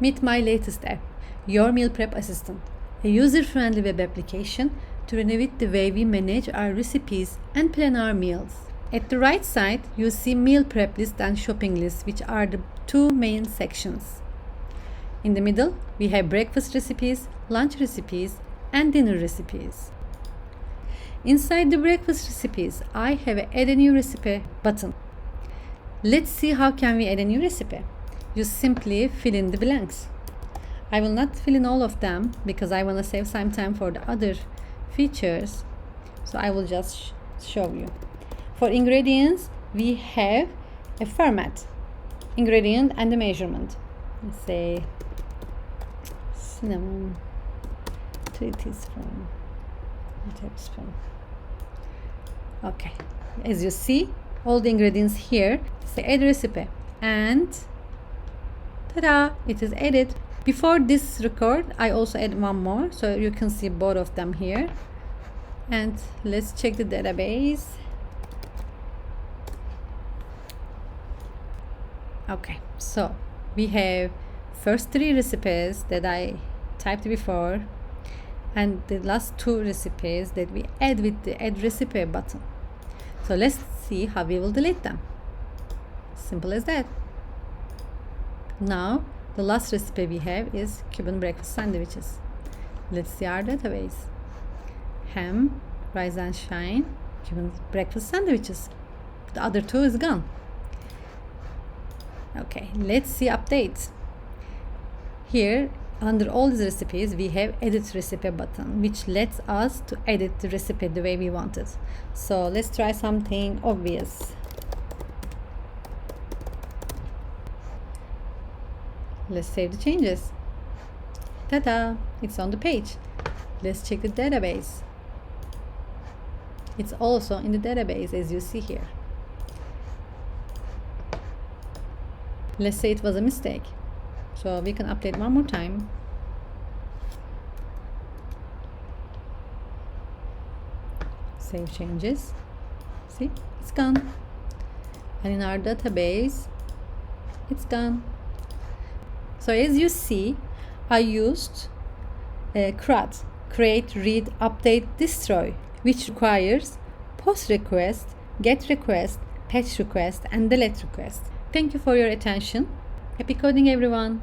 Meet my latest app, your meal prep assistant, a user-friendly web application to renovate the way we manage our recipes and plan our meals. At the right side, you see meal prep list and shopping list, which are the two main sections. In the middle, we have breakfast recipes, lunch recipes, and dinner recipes. Inside the breakfast recipes, I have an Add a New Recipe button. Let's see how can we add a new recipe. You simply fill in the blanks. I will not fill in all of them because I want to save some time for the other features. So I will just show you. For ingredients, we have a format, ingredient and the measurement. Let's say cinnamon, 3 teaspoons, 1 tablespoon. Okay, as you see, all the ingredients here. Say add recipe, and ta-da! It is added. Before this record, I also add one more, so you can see both of them here. And let's check the database. Okay, so we have first 3 recipes that I typed before, and the last 2 recipes that we add with the add recipe button. So let's see how we will delete them. Simple as that. Now the last recipe we have is Cuban breakfast sandwiches. Let's see our database. Ham, rise and shine, Cuban breakfast sandwiches. The other 2 is gone. Okay, let's see updates. Here under all these recipes, we have edit recipe button, which lets us to edit the recipe the way we want it. So let's try something obvious. Let's save the changes. Ta-da! It's on the page. Let's check the database. It's also in the database, as you see here. Let's say it was a mistake. So we can update one more time. Save changes. See, it's gone. And in our database, it's gone. So as you see, I used CRUD, create, read, update, destroy, which requires post request, get request, patch request, and delete request. Thank you for your attention. Happy coding, everyone.